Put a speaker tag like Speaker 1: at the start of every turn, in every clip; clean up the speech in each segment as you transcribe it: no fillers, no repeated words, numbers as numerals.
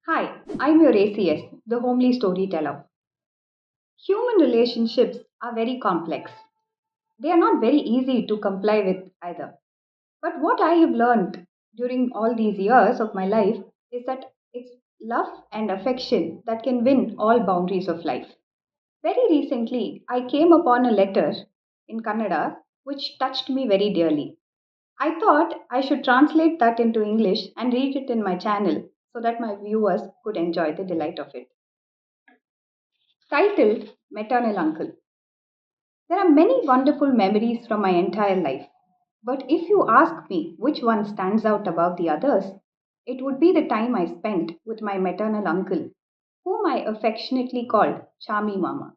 Speaker 1: Hi, I'm your ACS, the Homely Storyteller. Human relationships are very complex. They are not very easy to comply with either. But what I have learned during all these years of my life is that it's love and affection that can win all boundaries of life. Very recently, I came upon a letter in Kannada which touched me very dearly. I thought I should translate that into English and read it in my channel so that my viewers could enjoy the delight of it. Titled Maternal Uncle. There are many wonderful memories from my entire life, but if you ask me which one stands out above the others, it would be the time I spent with my maternal uncle, whom I affectionately called Chami Mama.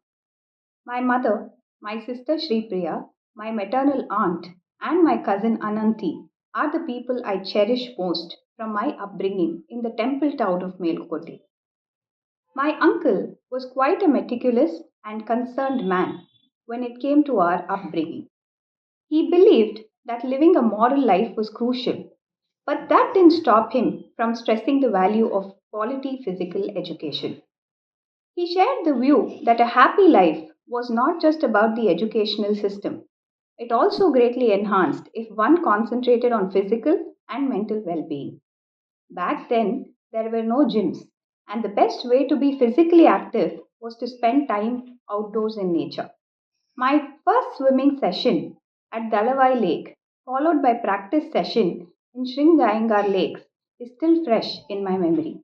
Speaker 1: My mother, my sister Sri Priya, my maternal aunt, and my cousin Ananthi are the people I cherish most from my upbringing in the temple town of Melukote. My uncle was quite a meticulous and concerned man when it came to our upbringing. He believed that living a moral life was crucial, but that didn't stop him from stressing the value of quality physical education. He shared the view that a happy life was not just about the educational system, it also greatly enhanced if one concentrated on physical and mental well being. Back then, there were no gyms, and the best way to be physically active was to spend time outdoors in nature. My first swimming session at Dalavai Lake, followed by practice session in Sringayangar Lakes, is still fresh in my memory.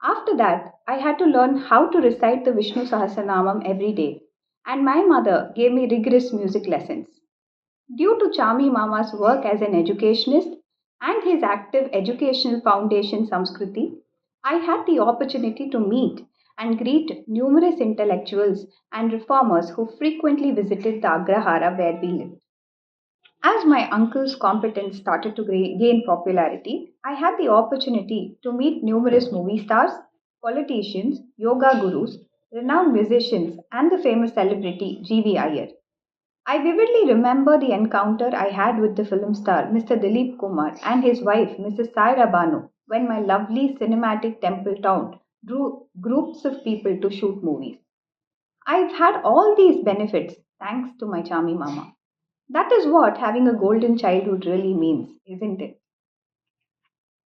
Speaker 1: After that, I had to learn how to recite the Vishnu Sahasranamam every day, and my mother gave me rigorous music lessons. Due to Chami Mama's work as an educationist and his active educational foundation Samskriti, I had the opportunity to meet and greet numerous intellectuals and reformers who frequently visited the Agrahara where we lived. As my uncle's competence started to gain popularity, I had the opportunity to meet numerous movie stars, politicians, yoga gurus, renowned musicians, and the famous celebrity G.V. Iyer. I vividly remember the encounter I had with the film star Mr. Dilip Kumar and his wife Mrs. Saira Banu when my lovely cinematic temple town drew groups of people to shoot movies. I've had all these benefits thanks to my Chami Mama. That is what having a golden childhood really means, isn't it?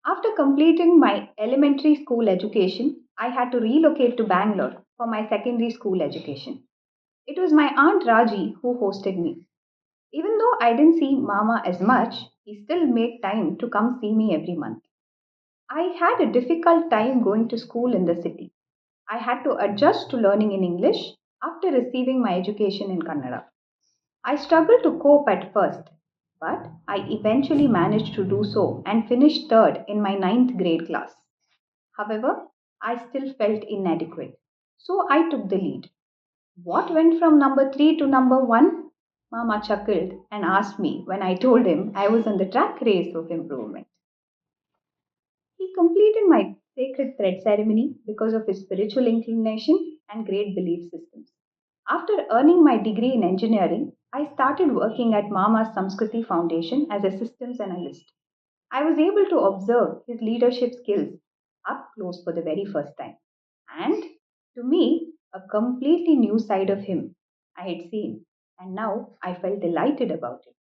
Speaker 1: After completing my elementary school education, I had to relocate to Bangalore for my secondary school education. It was my aunt Raji who hosted me. Even though I didn't see Mama as much, he still made time to come see me every month. I had a difficult time going to school in the city. I had to adjust to learning in English after receiving my education in Kannada. I struggled to cope at first, but I eventually managed to do so and finished third in my ninth grade class. However, I still felt inadequate, so I took the lead. What went from number 3 to number 1? Mama chuckled and asked me when I told him I was on the track race of improvement. He completed my sacred thread ceremony because of his spiritual inclination and great belief systems. After earning my degree in engineering, I started working at Mama's Samskriti Foundation as a systems analyst. I was able to observe his leadership skills up close for the very first time. And to me, a completely new side of him I had seen, and now I felt delighted about it.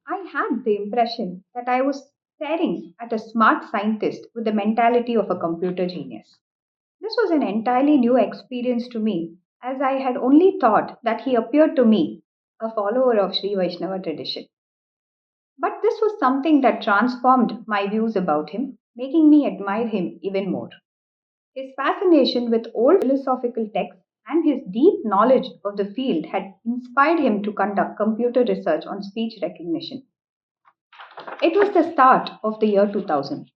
Speaker 1: I had the impression that I was staring at a smart scientist with the mentality of a computer genius. This was an entirely new experience to me, as I had only thought that he appeared to me a follower of Sri Vaishnava tradition. But this was something that transformed my views about him, making me admire him even more. His fascination with old philosophical texts and his deep knowledge of the field had inspired him to conduct computer research on speech recognition. It was the start of the year 2000.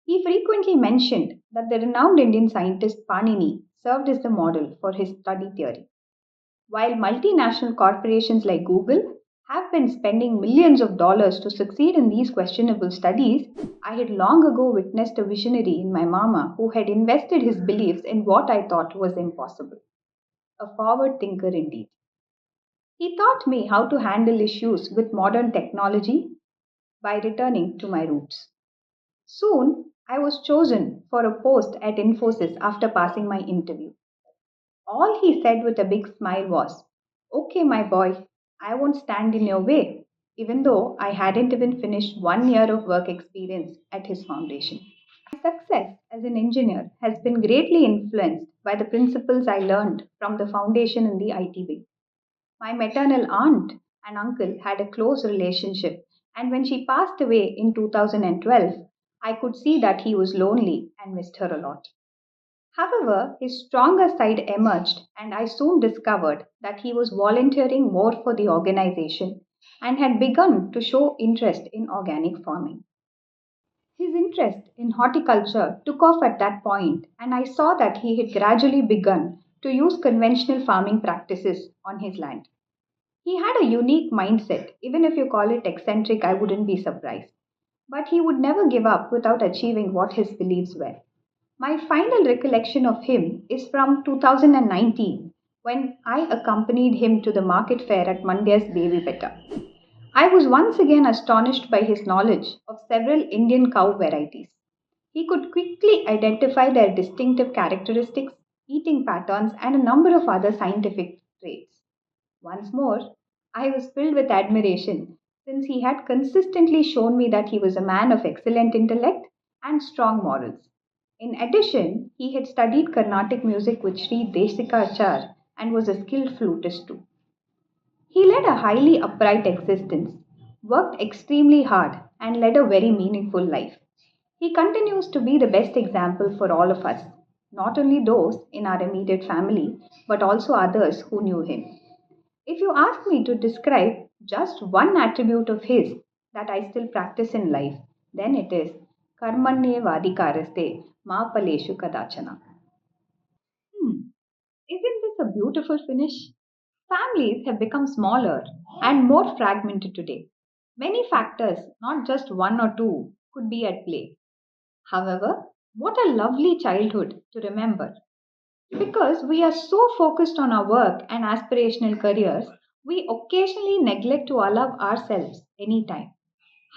Speaker 1: He frequently mentioned that the renowned Indian scientist Panini served as the model for his study theory. While multinational corporations like Google have been spending millions of dollars to succeed in these questionable studies, I had long ago witnessed a visionary in my mama who had invested his beliefs in what I thought was impossible. A forward thinker indeed. He taught me how to handle issues with modern technology by returning to my roots. Soon, I was chosen for a post at Infosys after passing my interview. All he said with a big smile was, "Okay, my boy, I won't stand in your way," even though I hadn't even finished 1 year of work experience at his foundation. My success as an engineer has been greatly influenced by the principles I learned from the foundation in the IT wing. My maternal aunt and uncle had a close relationship, and when she passed away in 2012, I could see that he was lonely and missed her a lot. However, his stronger side emerged, and I soon discovered that he was volunteering more for the organization and had begun to show interest in organic farming. His interest in horticulture took off at that point, and I saw that he had gradually begun to use conventional farming practices on his land. He had a unique mindset. Even if you call it eccentric, I wouldn't be surprised. But he would never give up without achieving what his beliefs were. My final recollection of him is from 2019 when I accompanied him to the market fair at Mandya's Baby Betta. I was once again astonished by his knowledge of several Indian cow varieties. He could quickly identify their distinctive characteristics, eating patterns, and a number of other scientific traits. Once more, I was filled with admiration since he had consistently shown me that he was a man of excellent intellect and strong morals. In addition, he had studied Carnatic music with Sri Desikachar and was a skilled flutist too. He led a highly upright existence, worked extremely hard, and led a very meaningful life. He continues to be the best example for all of us, not only those in our immediate family, but also others who knew him. If you ask me to describe just one attribute of his that I still practice in life, then it is Karmanye Vadikaraste Ma Paleshu Kadachana. Hmm, isn't this a beautiful finish? Families have become smaller and more fragmented today. Many factors, not just one or two, could be at play. However, what a lovely childhood to remember. Because we are so focused on our work and aspirational careers, we occasionally neglect to allow ourselves any time.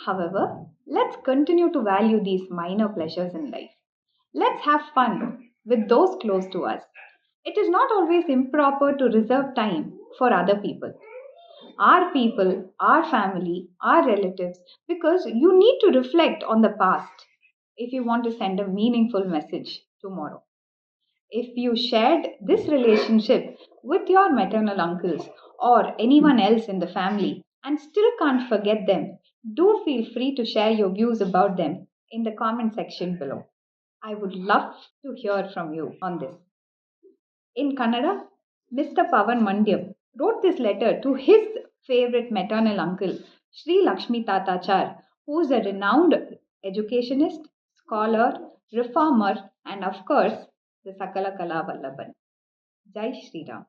Speaker 1: However, let's continue to value these minor pleasures in life. Let's have fun with those close to us. It is not always improper to reserve time for other people, our family, our relatives, because you need to reflect on the past if you want to send a meaningful message tomorrow. If you shared this relationship with your maternal uncles or anyone else in the family and still can't forget them, do feel free to share your views about them in the comment section below. I would love to hear from you on this. In Kannada, Mr. Pawan Mandyam wrote this letter to his favorite maternal uncle, Sri Lakshmi Tathachar, who is a renowned educationist, scholar, reformer, and of course, the Sakala Kala Vallaban. Jai Shri Ram.